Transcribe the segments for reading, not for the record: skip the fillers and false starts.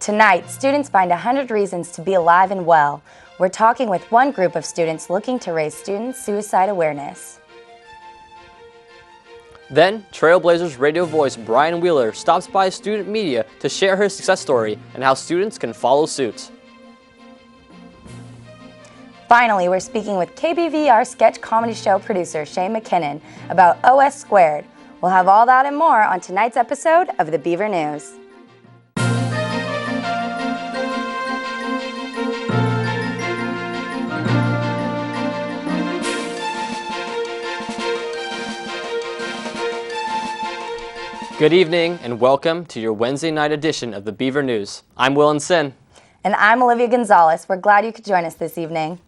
Tonight, students find 100 reasons to be alive and well. We're talking with one group of students looking to raise student suicide awareness. Then, Trailblazers radio voice Brian Wheeler stops by student media to share her success story and how students can follow suit. Finally, we're speaking with KBVR sketch comedy show producer Shane McKinnon about OS Squared. We'll have all that and more on tonight's episode of the Beaver News. Good evening and welcome to your Wednesday night edition of the Beaver News. I'm Willen. And I'm Olivia Gonzales. We're glad you could join us this evening.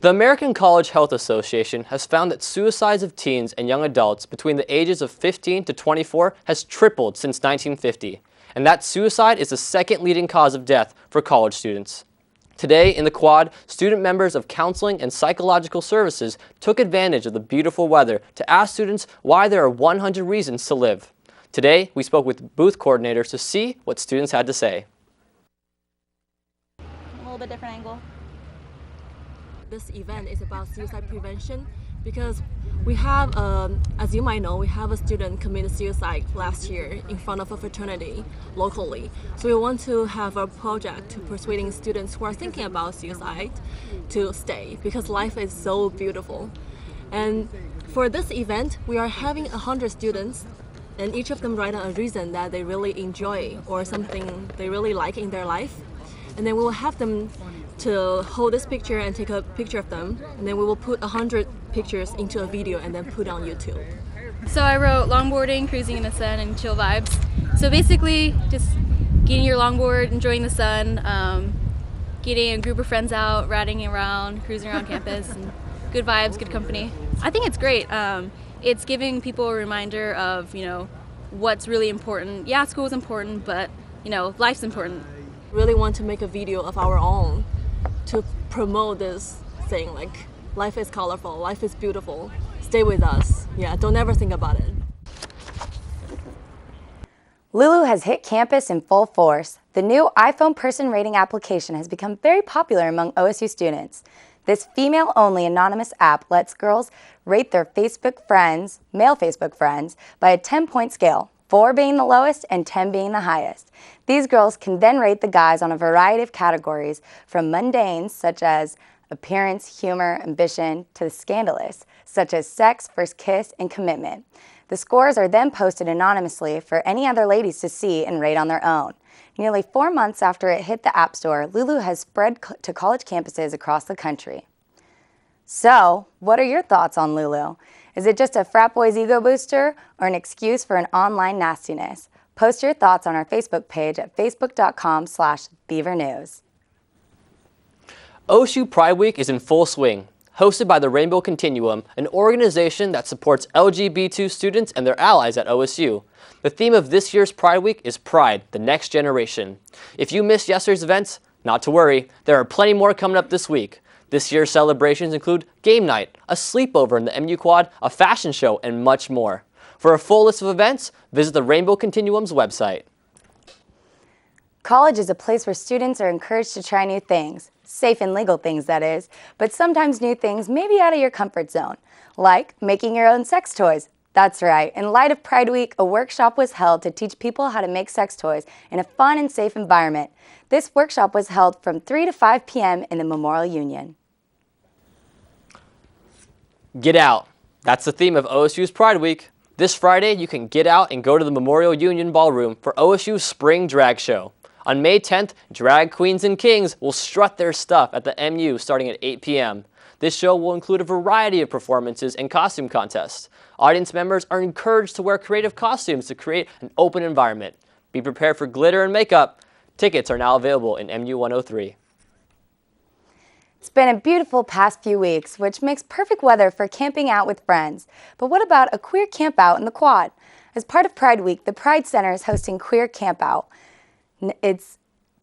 The American College Health Association has found that suicides of teens and young adults between the ages of 15 to 24 has tripled since 1950, and that suicide is the second leading cause of death for college students. Today in the Quad, student members of Counseling and Psychological Services took advantage of the beautiful weather to ask students why there are 100 reasons to live. Today, we spoke with booth coordinators to see what students had to say. A little bit different angle. This event is about suicide prevention because we have, as you might know, we have a student committed suicide last year in front of a fraternity locally. So we want to have a project to persuading students who are thinking about suicide to stay because life is so beautiful. And for this event, we are having 100 students and each of them write a reason that they really enjoy or something they really like in their life. And then we will have them to hold this picture and take a picture of them, and then we will put 100 pictures into a video and then put it on YouTube. So I wrote longboarding, cruising in the sun, and chill vibes. So basically, just getting your longboard, enjoying the sun, getting a group of friends out, riding around, cruising around campus, and good vibes, good company. I think it's great. It's giving people a reminder of, what's really important. Yeah, school is important, but, life's important. Really want to make a video of our own to promote this thing, like life is colorful, life is beautiful, stay with us. Yeah, don't ever think about it. Lulu has hit campus in full force. The new iPhone person rating application has become very popular among OSU students. This female-only anonymous app lets girls rate their male Facebook friends, by a 10-point scale, 4 being the lowest and 10 being the highest. These girls can then rate the guys on a variety of categories, from mundanes such as appearance, humor, ambition, to the scandalous, such as sex, first kiss, and commitment. The scores are then posted anonymously for any other ladies to see and rate on their own. Nearly 4 months after it hit the App Store, Lulu has spread to college campuses across the country. So, what are your thoughts on Lulu? Is it just a frat boy's ego booster or an excuse for an online nastiness? Post your thoughts on our Facebook page at facebook.com/beavernews. OSU Pride Week is in full swing. Hosted by the Rainbow Continuum, an organization that supports LGBT students and their allies at OSU. The theme of this year's Pride Week is Pride, the Next Generation. If you missed yesterday's events, not to worry, there are plenty more coming up this week. This year's celebrations include game night, a sleepover in the MU Quad, a fashion show, and much more. For a full list of events, visit the Rainbow Continuum's website. College is a place where students are encouraged to try new things, safe and legal things that is, but sometimes new things may be out of your comfort zone, like making your own sex toys. That's right, in light of Pride Week, a workshop was held to teach people how to make sex toys in a fun and safe environment. This workshop was held from 3 to 5 p.m. in the Memorial Union. Get out. That's the theme of OSU's Pride Week. This Friday, you can get out and go to the Memorial Union Ballroom for OSU's Spring Drag Show. On May 10th, drag queens and kings will strut their stuff at the MU starting at 8 p.m. This show will include a variety of performances and costume contests. Audience members are encouraged to wear creative costumes to create an open environment. Be prepared for glitter and makeup. Tickets are now available in MU 103. It's been a beautiful past few weeks, which makes perfect weather for camping out with friends. But what about a queer camp out in the Quad? As part of Pride Week, the Pride Center is hosting Queer Camp Out. It's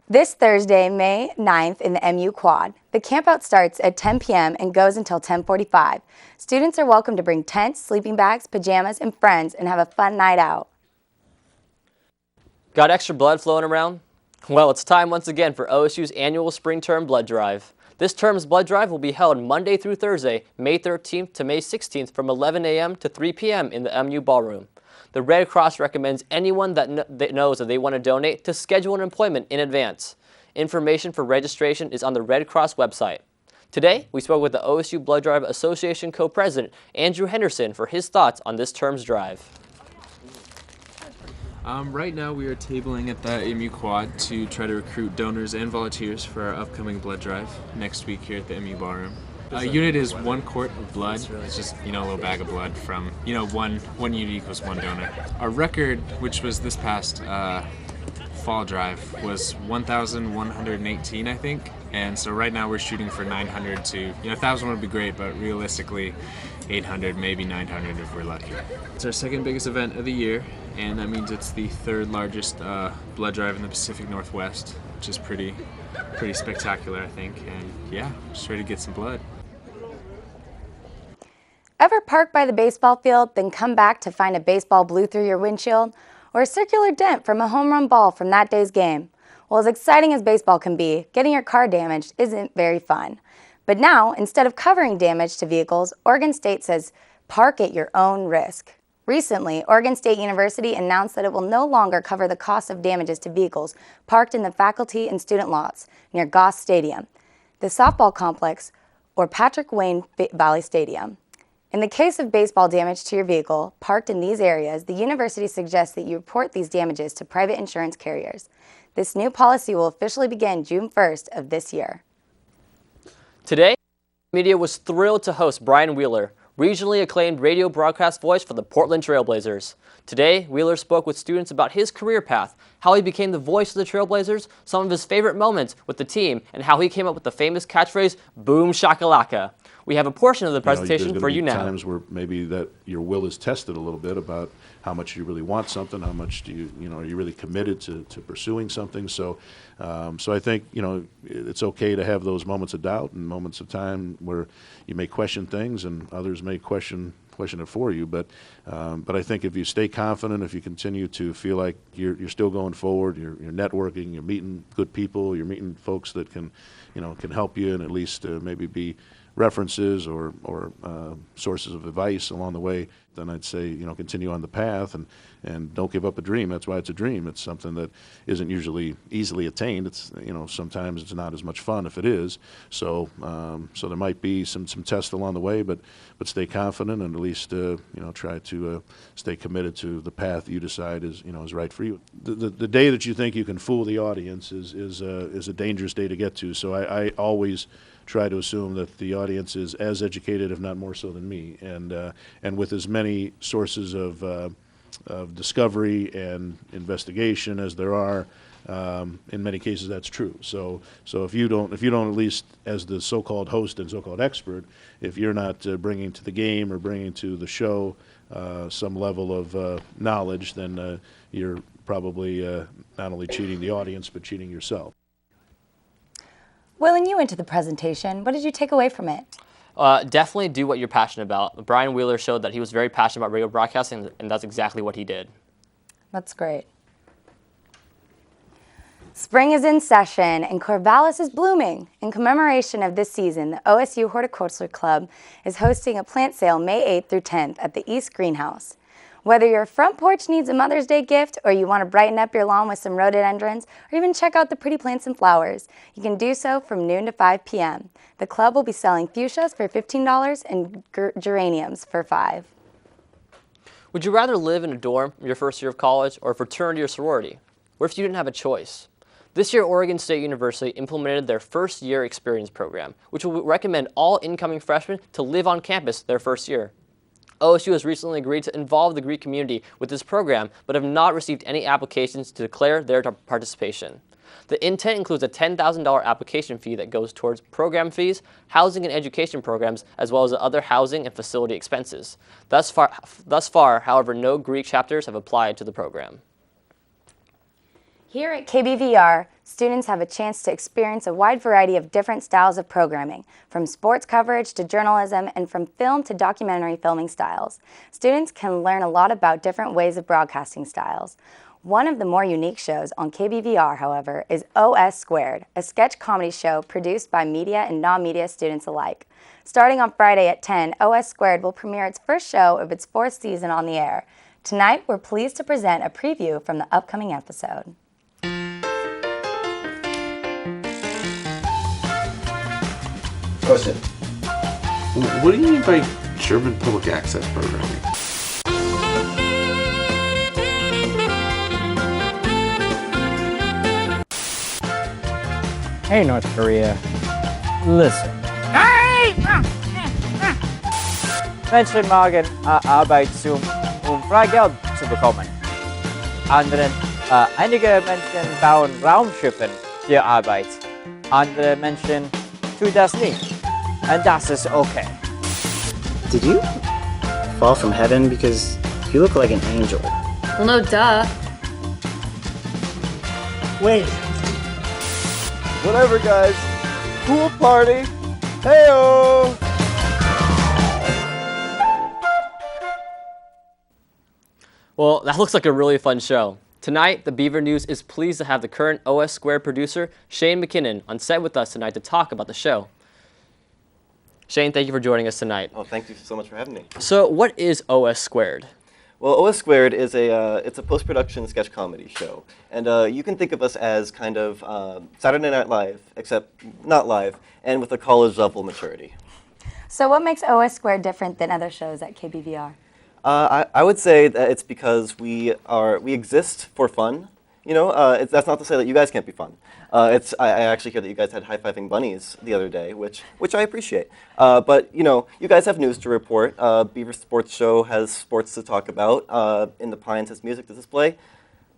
this Thursday, May 9th in the MU Quad. The campout starts at 10 p.m. and goes until 10:45. Students are welcome to bring tents, sleeping bags, pajamas, and friends and have a fun night out. Got extra blood flowing around? Well, it's time once again for OSU's annual spring term blood drive. This term's blood drive will be held Monday through Thursday, May 13th to May 16th from 11 a.m. to 3 p.m. in the MU Ballroom. The Red Cross recommends anyone that knows that they want to donate to schedule an appointment in advance. Information for registration is on the Red Cross website. Today, we spoke with the OSU Blood Drive Association co-president, Andrew Henderson, for his thoughts on this term's drive. Right now we are tabling at the MU Quad to try to recruit donors and volunteers for our upcoming blood drive next week here at the MU Ballroom. A unit is 1 quart of blood. It's just, a little bag of blood from, one unit equals 1 donor. Our record, which was this past fall drive, was 1,118, I think. And so right now we're shooting for 900 to, 1,000 would be great, but realistically 800, maybe 900 if we're lucky. It's our second biggest event of the year, and that means it's the 3rd largest blood drive in the Pacific Northwest, which is pretty spectacular, I think. And yeah, just ready to get some blood. Ever park by the baseball field, then come back to find a baseball blew through your windshield? Or a circular dent from a home run ball from that day's game? Well, as exciting as baseball can be, getting your car damaged isn't very fun. But now, instead of covering damage to vehicles, Oregon State says park at your own risk. Recently, Oregon State University announced that it will no longer cover the cost of damages to vehicles parked in the faculty and student lots near Goss Stadium, the softball complex, or Patrick Wayne Valley Stadium. In the case of baseball damage to your vehicle parked in these areas, the university suggests that you report these damages to private insurance carriers. This new policy will officially begin June 1st of this year. Today, media was thrilled to host Brian Wheeler, regionally acclaimed radio broadcast voice for the Portland Trailblazers. Today, Wheeler spoke with students about his career path, how he became the voice of the Trailblazers, some of his favorite moments with the team, and how he came up with the famous catchphrase, "Boom Shakalaka." We have a portion of the presentation for you now. There's going to be times where maybe that your will is tested a little bit about how much you really want something, how much do you, are you really committed to pursuing something. So I think, it's okay to have those moments of doubt and moments of time where you may question things and others may question it for you. But I think if you stay confident, if you continue to feel like you're still going forward, you're networking, you're meeting good people, you're meeting folks that can help you and at least maybe be references or sources of advice along the way, then I'd say, continue on the path and don't give up a dream. That's why it's a dream. It's something that isn't usually easily attained. It's, sometimes it's not as much fun if it is. So there might be some tests along the way, but stay confident and at least, try to stay committed to the path you decide is right for you. The day that you think you can fool the audience is a dangerous day to get to. So I always try to assume that the audience is as educated, if not more so than me, and with as many sources of discovery and investigation as there are. In many cases, that's true. So if you don't at least as the so-called host and so-called expert, if you're not bringing to the game or bringing to the show some level of knowledge, then you're probably not only cheating the audience but cheating yourself. Willen, you went to the presentation. What did you take away from it? Definitely do what you're passionate about. Brian Wheeler showed that he was very passionate about radio broadcasting, and that's exactly what he did. That's great. Spring is in session, and Corvallis is blooming. In commemoration of this season, the OSU Horticulture Club is hosting a plant sale May 8th through 10th at the East Greenhouse. Whether your front porch needs a Mother's Day gift or you want to brighten up your lawn with some rhododendrons or even check out the pretty plants and flowers, you can do so from noon to 5 p.m. The club will be selling fuchsias for $15 and geraniums for $5. Would you rather live in a dorm your first year of college or a fraternity or sorority? What if you didn't have a choice? This year, Oregon State University implemented their first year experience program, which will recommend all incoming freshmen to live on campus their first year. OSU has recently agreed to involve the Greek community with this program, but have not received any applications to declare their participation. The intent includes a $10,000 application fee that goes towards program fees, housing and education programs, as well as other housing and facility expenses. Thus far, however, no Greek chapters have applied to the program. Here at KBVR, students have a chance to experience a wide variety of different styles of programming, from sports coverage to journalism and from film to documentary filming styles. Students can learn a lot about different ways of broadcasting styles. One of the more unique shows on KBVR, however, is OS Squared, a sketch comedy show produced by media and non-media students alike. Starting on Friday at 10, OS Squared will premiere its first show of its 4th season on the air. Tonight, we're pleased to present a preview from the upcoming episode. Question. What do you mean by German public access programming? Hey, North Korea. Listen. Menschen mögen Arbeit Freigeld zu bekommen. Einige Menschen bauen Raumschiffen für Arbeit. Andere Menschen tun das nicht. And das ist okay. Did you fall from heaven? Because you look like an angel. Well, no, duh. Wait. Whatever, guys. Pool party. Heyo! Well, that looks like a really fun show. Tonight, the Beaver News is pleased to have the current OS Squared producer, Shane McKinnon, on set with us tonight to talk about the show. Shane, thank you for joining us tonight. Oh, thank you so much for having me. So, what is OS Squared? Well, OS Squared is it's a post-production sketch comedy show, and you can think of us as kind of Saturday Night Live, except not live, and with a college-level maturity. So what makes OS Squared different than other shows at KBVR? I would say that it's because we exist for fun. You know, that's not to say that you guys can't be fun. I actually hear that you guys had high-fiving bunnies the other day, which I appreciate. But you know, you guys have news to report. Beaver Sports Show has sports to talk about. In the Pines has music to display.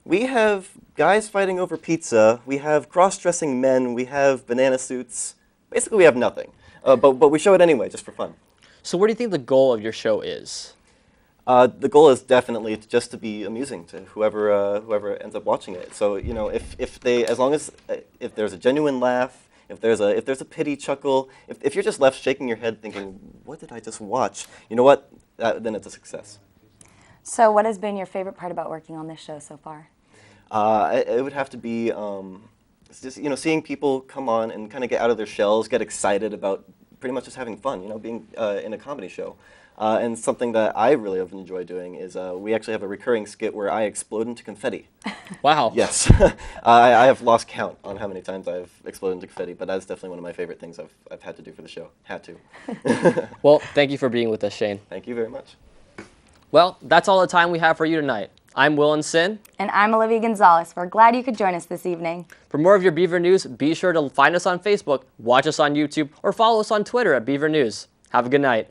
We have guys fighting over pizza. We have cross-dressing men. We have banana suits. Basically, we have nothing. But we show it anyway, just for fun. So, what do you think the goal of your show is? The goal is definitely just to be amusing to whoever ends up watching it. So you know, if there's a genuine laugh, if there's a pity chuckle, if you're just left shaking your head thinking, what did I just watch? You know what? Then it's a success. So what has been your favorite part about working on this show so far? It would have to be just seeing people come on and kind of get out of their shells, get excited about pretty much just having fun. You know, being in a comedy show. And something that I really have enjoyed doing is we actually have a recurring skit where I explode into confetti. Wow. Yes. I have lost count on how many times I've exploded into confetti, but that's definitely one of my favorite things I've had to do for the show. Had to. Well, thank you for being with us, Shane. Thank you very much. Well, that's all the time we have for you tonight. I'm Willen. And I'm Olivia Gonzales. We're glad you could join us this evening. For more of your Beaver News, be sure to find us on Facebook, watch us on YouTube, or follow us on Twitter at Beaver News. Have a good night.